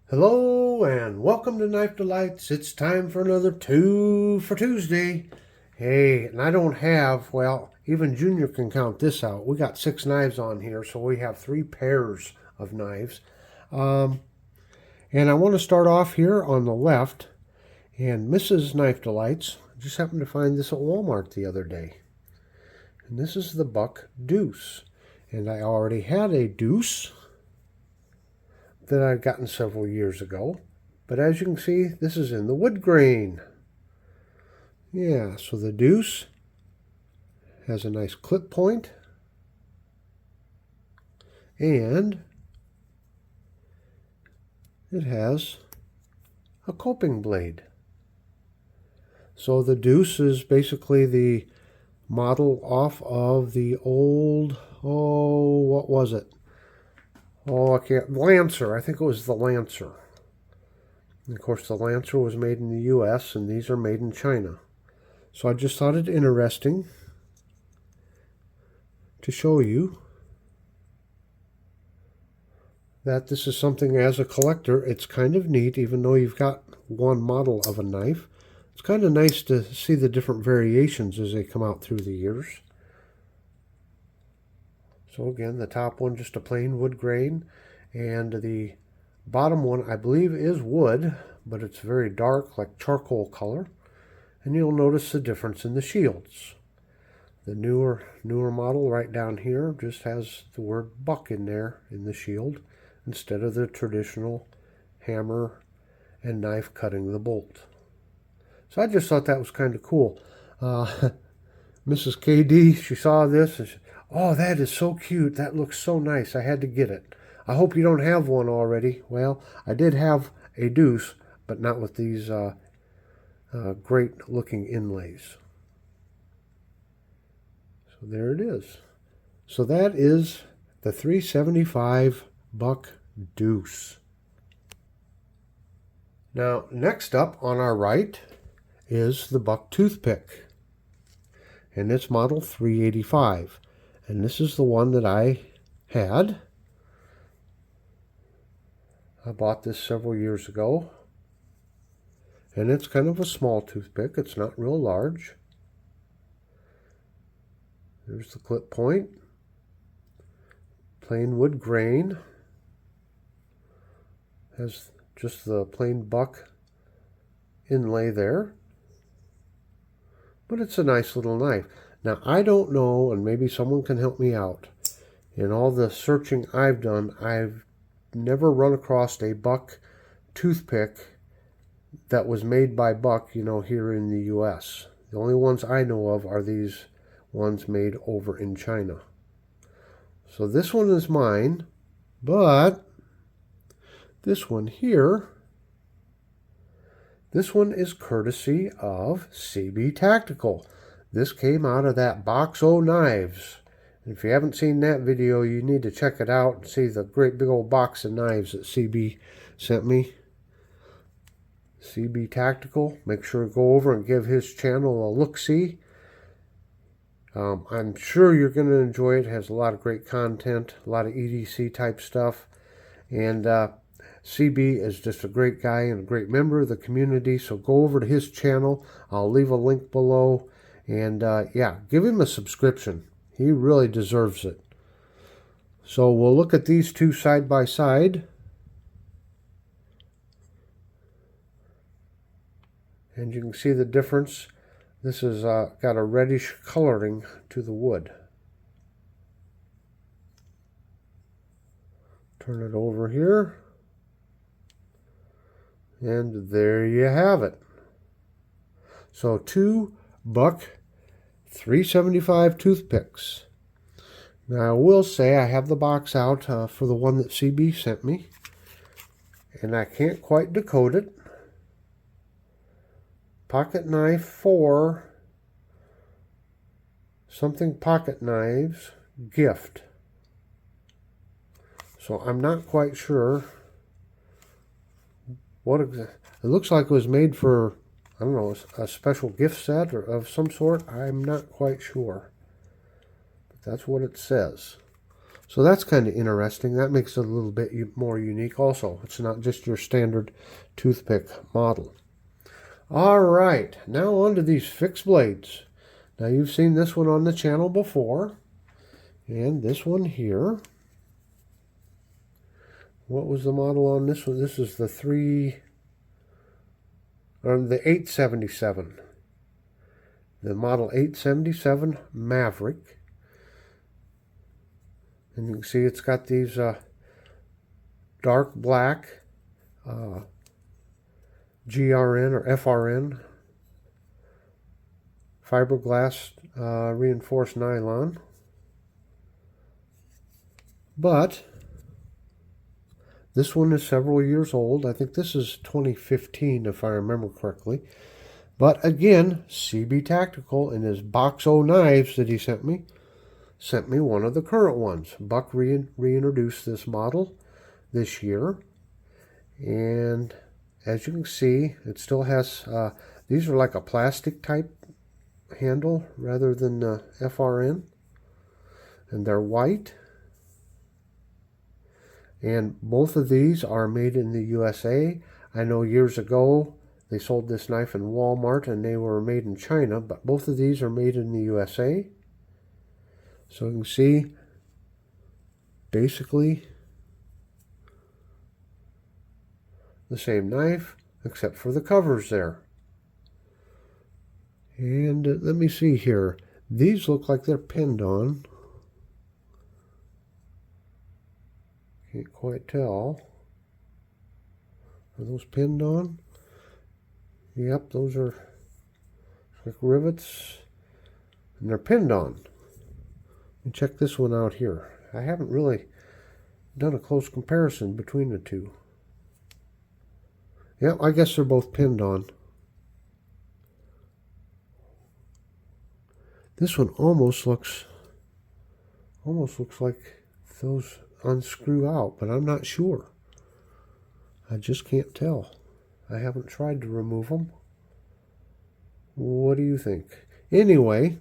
Hello and welcome to Knife Delights. It's time for another Two for Tuesday. Hey, and I don't have, well, even Junior can count this out. We got 6 knives on here, so we have 3 pairs of knives. And I want to start off here on the left. And Mrs. Knife Delights, I just happened to find this at Walmart the other day. And this is the Buck Deuce. And I already had a Deuce that I'd gotten several years ago. But as you can see, this is in the wood grain. Yeah, so the Deuce has a nice clip point. And it has a coping blade. So the Deuce is basically the model off of the old, what was it? Lancer. I think it was the Lancer. And of course, the Lancer was made in the U.S., and these are made in China. So I just thought it interesting to show you that this is something as a collector, it's kind of neat, even though you've got one model of a knife. It's kind of nice to see the different variations as they come out through the years. So again, the top one just a plain wood grain, and the bottom one I believe is wood, but it's very dark, like charcoal color. And you'll notice the difference in the shields. The newer model right down here just has the word Buck in there in the shield, instead of the traditional hammer and knife cutting the bolt. So I just thought that was kind of cool. Mrs. KD, she saw this and she, oh, that is so cute. That looks so nice. I had to get it. I hope you don't have one already. Well, I did have a Deuce, but not with these great looking inlays. So there it is. So that is the 375 Buck Deuce. Now, next up on our right is the Buck Toothpick. And it's model 385. And this is the one that I had. I bought this several years ago. And it's kind of a small toothpick. It's not real large. There's the clip point. Plain wood grain. Has just the plain Buck inlay there. But it's a nice little knife. Now, I don't know, and maybe someone can help me out. In all the searching I've done, I've never run across a Buck toothpick that was made by Buck, here in the U.S. The only ones I know of are these ones made over in China. So this one is mine, but this one here, this one is courtesy of CB Tactical. This came out of that box o' knives. If you haven't seen that video, you need to check it out and see the great big old box of knives that CB sent me. CB Tactical. Make sure to go over and give his channel a look-see. I'm sure you're going to enjoy it. It has a lot of great content, a lot of EDC type stuff. And CB is just a great guy and a great member of the community. So go over to his channel. I'll leave a link below. And yeah, give him a subscription. He really deserves it. So we'll look at these two side by side. And you can see the difference. This has got a reddish coloring to the wood. Turn it over here. And there you have it. So 2 Buck 375 toothpicks. Now I will say I have the box out for the one that CB sent me. And I can't quite decode it. Pocket knife for something pocket knives gift. So I'm not quite sure what exactly. It looks like it was made for, I don't know, a special gift set or of some sort. I'm not quite sure. But that's what it says. So that's kind of interesting. That makes it a little bit more unique also. It's not just your standard toothpick model. All right, now on to these fixed blades. Now you've seen this one on the channel before, and this one here. What was the model on this one? This is the 877. The model 877 Maverick. And you can see it's got these dark black GRN or FRN fiberglass reinforced nylon. But this one is several years old. I think this is 2015 if I remember correctly. But again, CB Tactical in his box o' knives that he sent me one of the current ones. Buck reintroduced this model this year. And as you can see, it still has, these are like a plastic type handle rather than FRN. And they're white. And both of these are made in the USA. I know years ago they sold this knife in Walmart and they were made in China, but both of these are made in the USA. So you can see basically the same knife except for the covers there. And let me see here. These look like they're pinned on. Can't quite tell. Are those pinned on? Yep, those are like rivets. And they're pinned on. And check this one out here. I haven't really done a close comparison between the two. Yep, I guess they're both pinned on. This one almost looks like those unscrew out, but I'm not sure. I just can't tell. I haven't tried to remove them. What do you think? Anyway,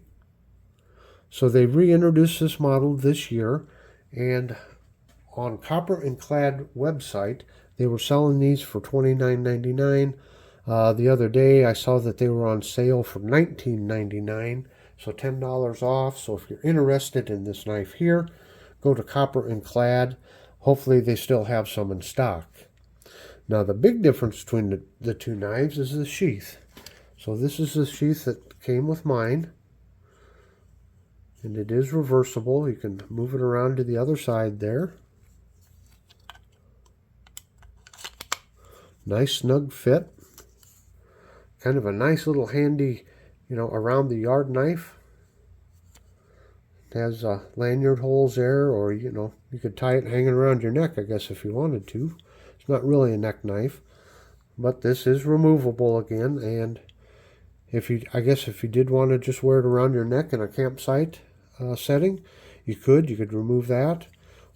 so they reintroduced this model this year, and on Copper and Clad website, they were selling these for $29.99. The other day, I saw that they were on sale for $19.99, so $10 off. So if you're interested in this knife here, go to Copper and Clad. Hopefully they still have some in stock. Now the big difference between the two knives is the sheath. So this is the sheath that came with mine. And it is reversible. You can move it around to the other side there. Nice snug fit. Kind of a nice little handy, around the yard knife. It has lanyard holes there, or, you could tie it hanging around your neck, I guess, if you wanted to. It's not really a neck knife, but this is removable again. And if you did want to just wear it around your neck in a campsite setting, you could remove that,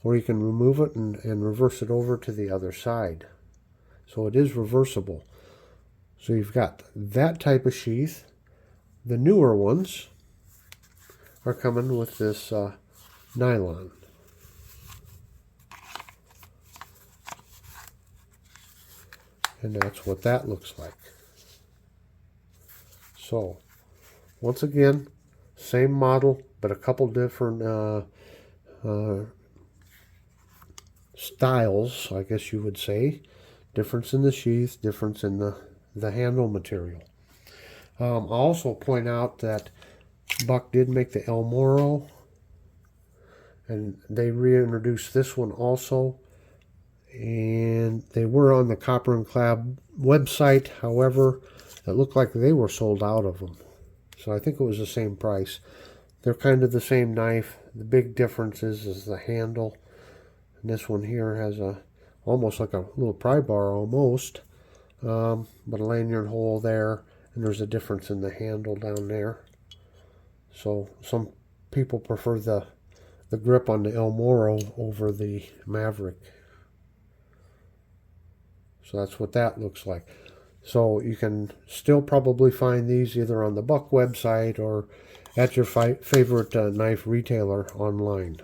or you can remove it and reverse it over to the other side. So it is reversible. So you've got that type of sheath. The newer ones are coming with this nylon. And that's what that looks like. So, once again, same model, but a couple different styles, I guess you would say. Difference in the sheath, difference in the handle material. I'll also point out that Buck did make the El Moro, and they reintroduced this one also. And they were on the Copper and Clad website. However, it looked like they were sold out of them. So I think it was the same price. They're kind of the same knife. The big difference is the handle. And this one here has almost like a little pry bar almost. But a lanyard hole there. And there's a difference in the handle down there. So some people prefer the grip on the El Moro over the Maverick. So that's what that looks like. So you can still probably find these either on the Buck website or at your favorite knife retailer online.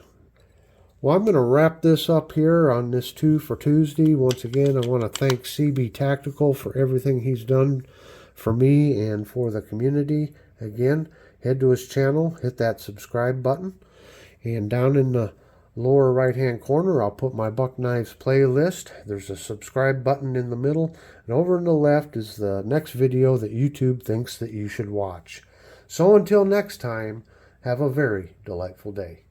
Well, I'm going to wrap this up here on this 2 for Tuesday. Once again, I want to thank CB Tactical for everything he's done for me and for the community. Again, head to his channel, hit that subscribe button, and down in the lower right hand corner I'll put my Buck Knives playlist. There's a subscribe button in the middle, and over on the left is the next video that YouTube thinks that you should watch. So until next time, have a very delightful day.